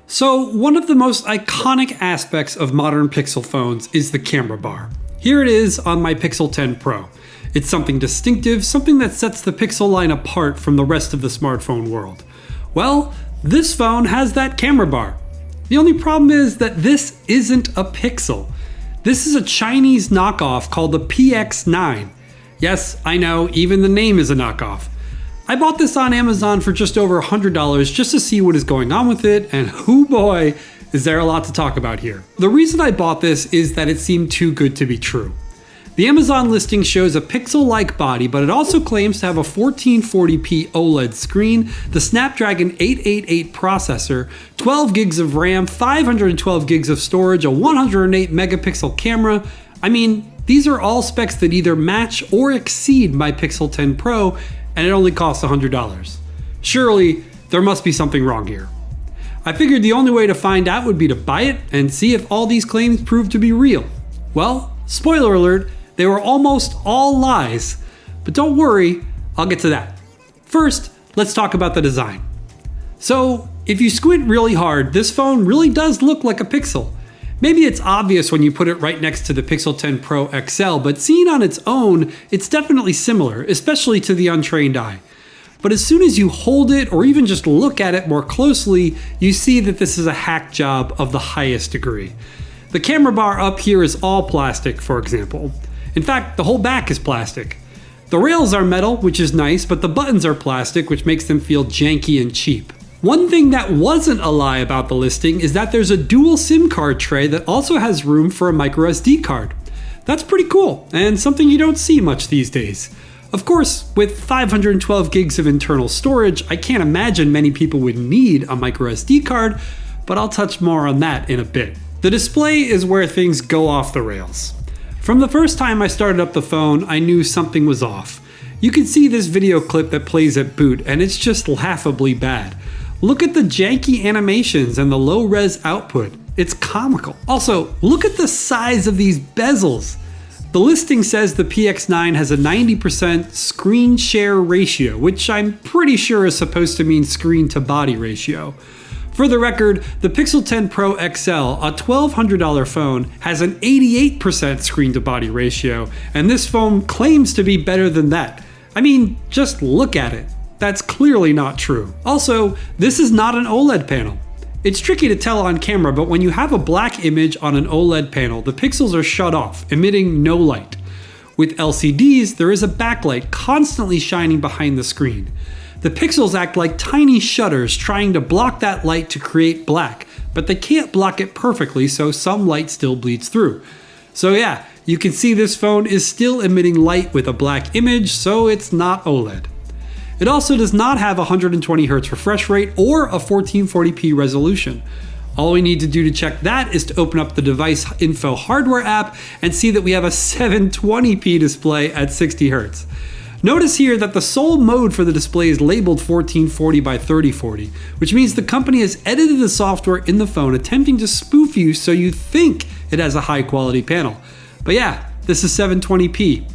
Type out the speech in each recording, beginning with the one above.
So, one of the most iconic aspects of modern Pixel phones is the camera bar. Here it is on my Pixel 10 Pro. It's something distinctive, something that sets the Pixel line apart from the rest of the smartphone world. Well, this phone has that camera bar. The only problem is that this isn't a Pixel. This is a Chinese knockoff called the PX9. Yes, I know, even the name is a knockoff. I bought this on Amazon for just over $100 just to see what is going on with it, and hoo boy, is there a lot to talk about here. The reason I bought this is that it seemed too good to be true. The Amazon listing shows a Pixel-like body, but it also claims to have a 1440p OLED screen, the Snapdragon 888 processor, 12 gigs of RAM, 512 gigs of storage, a 108 megapixel camera. I mean, these are all specs that either match or exceed my Pixel 10 Pro, and it only costs $100. Surely, there must be something wrong here. I figured the only way to find out would be to buy it and see if all these claims prove to be real. Well, spoiler alert, they were almost all lies. But don't worry, I'll get to that. First, let's talk about the design. So, if you squint really hard, this phone really does look like a Pixel. Maybe it's obvious when you put it right next to the Pixel 10 Pro XL, but seen on its own, it's definitely similar, especially to the untrained eye. But as soon as you hold it or even just look at it more closely, you see that this is a hack job of the highest degree. The camera bar up here is all plastic, for example. In fact, the whole back is plastic. The rails are metal, which is nice, but the buttons are plastic, which makes them feel janky and cheap. One thing that wasn't a lie about the listing is that there's a dual SIM card tray that also has room for a microSD card. That's pretty cool, and something you don't see much these days. Of course, with 512 gigs of internal storage, I can't imagine many people would need a microSD card, but I'll touch more on that in a bit. The display is where things go off the rails. From the first time I started up the phone, I knew something was off. You can see this video clip that plays at boot, and it's just laughably bad. Look at the janky animations and the low-res output. It's comical. Also, look at the size of these bezels. The listing says the PX9 has a 90% screen share ratio, which I'm pretty sure is supposed to mean screen to body ratio. For the record, the Pixel 10 Pro XL, a $1,200 phone, has an 88% screen to body ratio, and this phone claims to be better than that. I mean, just look at it. That's clearly not true. Also, this is not an OLED panel. It's tricky to tell on camera, but when you have a black image on an OLED panel, the pixels are shut off, emitting no light. With LCDs, there is a backlight constantly shining behind the screen. The pixels act like tiny shutters trying to block that light to create black, but they can't block it perfectly, so some light still bleeds through. So yeah, you can see this phone is still emitting light with a black image, so it's not OLED. It also does not have 120Hz refresh rate or a 1440p resolution. All we need to do to check that is to open up the device info hardware app and see that we have a 720p display at 60Hz. Notice here that the sole mode for the display is labeled 1440 by 3040, which means the company has edited the software in the phone attempting to spoof you so you think it has a high quality panel. But yeah, this is 720p.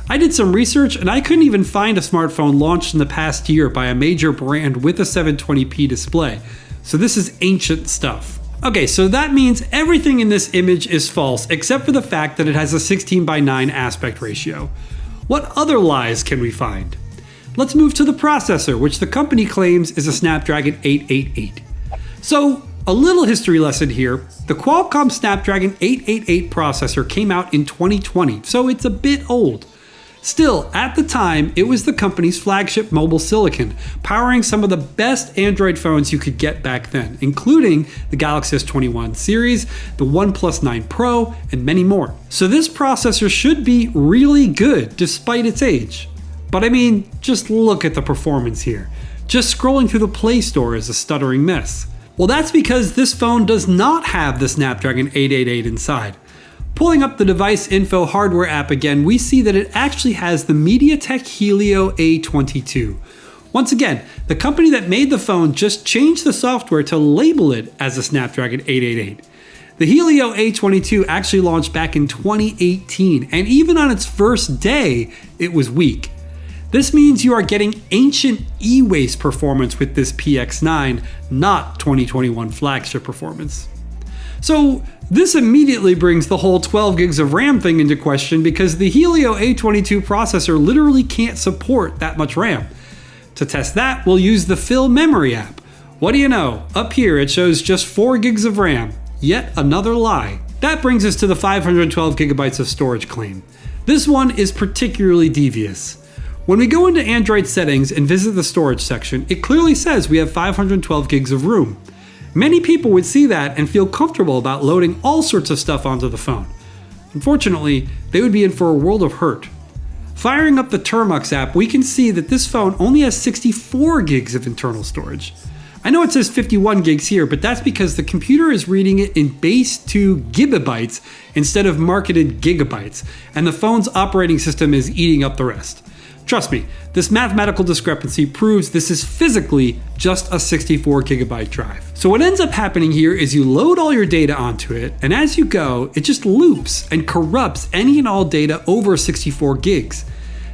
I did some research and I couldn't even find a smartphone launched in the past year by a major brand with a 720p display. So this is ancient stuff. Okay, so that means everything in this image is false except for the fact that it has a 16:9 aspect ratio. What other lies can we find? Let's move to the processor, which the company claims is a Snapdragon 888. So, a little history lesson here. The Qualcomm Snapdragon 888 processor came out in 2020, so it's a bit old. Still, at the time, it was the company's flagship mobile silicon, powering some of the best Android phones you could get back then, including the Galaxy S21 series, the OnePlus 9 Pro, and many more. So this processor should be really good despite its age. But I mean, just look at the performance here. Just scrolling through the Play Store is a stuttering mess. Well, that's because this phone does not have the Snapdragon 888 inside. Pulling up the device info hardware app again, we see that it actually has the MediaTek Helio A22. Once again, the company that made the phone just changed the software to label it as a Snapdragon 888. The Helio A22 actually launched back in 2018, and even on its first day, it was weak. This means you are getting ancient e-waste performance with this PX9, not 2021 flagship performance. So this immediately brings the whole 12 gigs of RAM thing into question because the Helio A22 processor literally can't support that much RAM. To test that, we'll use the Fill Memory app. What do you know? Up here it shows just 4 gigs of RAM. Yet another lie. That brings us to the 512 gigabytes of storage claim. This one is particularly devious. When we go into Android settings and visit the storage section, it clearly says we have 512 gigs of room. Many people would see that and feel comfortable about loading all sorts of stuff onto the phone. Unfortunately, they would be in for a world of hurt. Firing up the Termux app, we can see that this phone only has 64 gigs of internal storage. I know it says 51 gigs here, but that's because the computer is reading it in base 2 gigabytes instead of marketed gigabytes, and the phone's operating system is eating up the rest. Trust me, this mathematical discrepancy proves this is physically just a 64 gigabyte drive. So what ends up happening here is you load all your data onto it, and as you go, it just loops and corrupts any and all data over 64 gigs.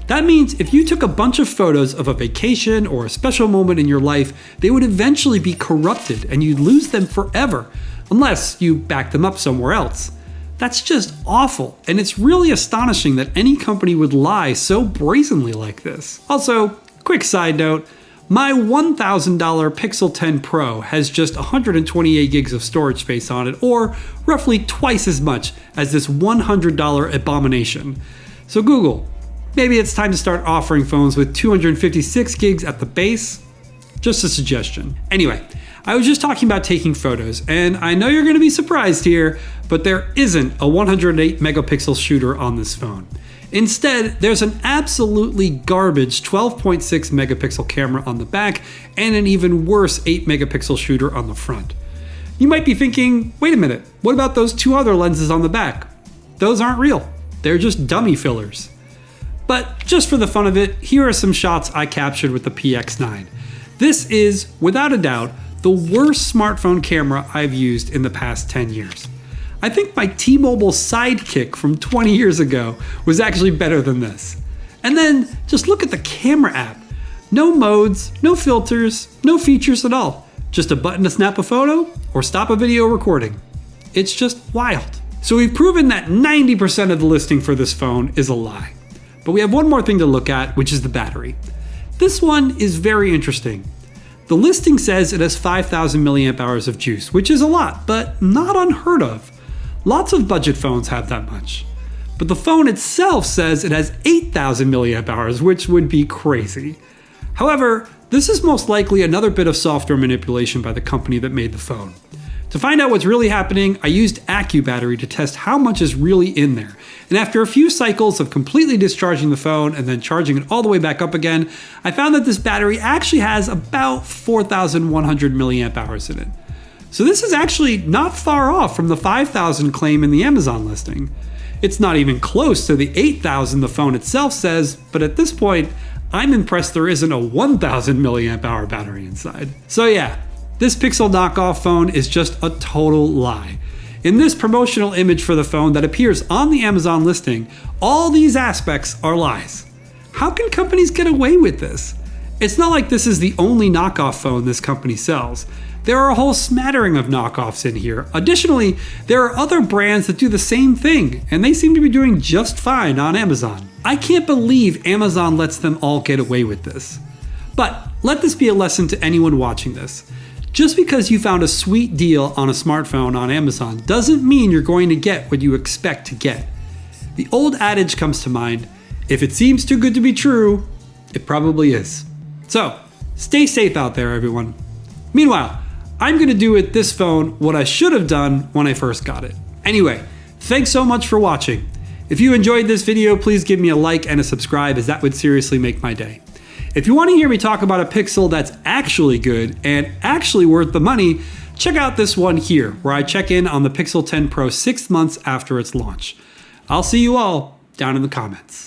That means if you took a bunch of photos of a vacation or a special moment in your life, they would eventually be corrupted and you'd lose them forever, unless you back them up somewhere else. That's just awful, and it's really astonishing that any company would lie so brazenly like this. Also, quick side note, my $1,000 Pixel 10 Pro has just 128 gigs of storage space on it, or roughly twice as much as this $100 abomination. So Google, maybe it's time to start offering phones with 256 gigs at the base. Just a suggestion. Anyway, I was just talking about taking photos, and I know you're going to be surprised here, but there isn't a 108 megapixel shooter on this phone. Instead, there's an absolutely garbage 12.6 megapixel camera on the back and an even worse 8 megapixel shooter on the front. You might be thinking, wait a minute, what about those 2 other lenses on the back? Those aren't real. They're just dummy fillers. But just for the fun of it, here are some shots I captured with the PX9. This is, without a doubt, the worst smartphone camera I've used in the past 10 years. I think my T-Mobile Sidekick from 20 years ago was actually better than this. And then just look at the camera app. No modes, no filters, no features at all. Just a button to snap a photo or stop a video recording. It's just wild. So we've proven that 90% of the listing for this phone is a lie. But we have one more thing to look at, which is the battery. This one is very interesting. The listing says it has 5,000 milliamp hours of juice, which is a lot, but not unheard of. Lots of budget phones have that much. But the phone itself says it has 8,000 milliamp hours, which would be crazy. However, this is most likely another bit of software manipulation by the company that made the phone. To find out what's really happening, I used AccuBattery to test how much is really in there. And after a few cycles of completely discharging the phone and then charging it all the way back up again, I found that this battery actually has about 4,100 milliamp hours in it. So this is actually not far off from the 5,000 claim in the Amazon listing. It's not even close to the 8,000 the phone itself says, but at this point, I'm impressed there isn't a 1,000 milliamp hour battery inside. So yeah, this Pixel knockoff phone is just a total lie. In this promotional image for the phone that appears on the Amazon listing, all these aspects are lies. How can companies get away with this? It's not like this is the only knockoff phone this company sells. There are a whole smattering of knockoffs in here. Additionally, there are other brands that do the same thing, and they seem to be doing just fine on Amazon. I can't believe Amazon lets them all get away with this. But let this be a lesson to anyone watching this. Just because you found a sweet deal on a smartphone on Amazon doesn't mean you're going to get what you expect to get. The old adage comes to mind, if it seems too good to be true, it probably is. So, stay safe out there, everyone. Meanwhile, I'm going to do with this phone what I should have done when I first got it. Anyway, thanks so much for watching. If you enjoyed this video, please give me a like and a subscribe, as that would seriously make my day. If you want to hear me talk about a Pixel that's actually good and actually worth the money, check out this one here, where I check in on the Pixel 10 Pro 6 months after its launch. I'll see you all down in the comments.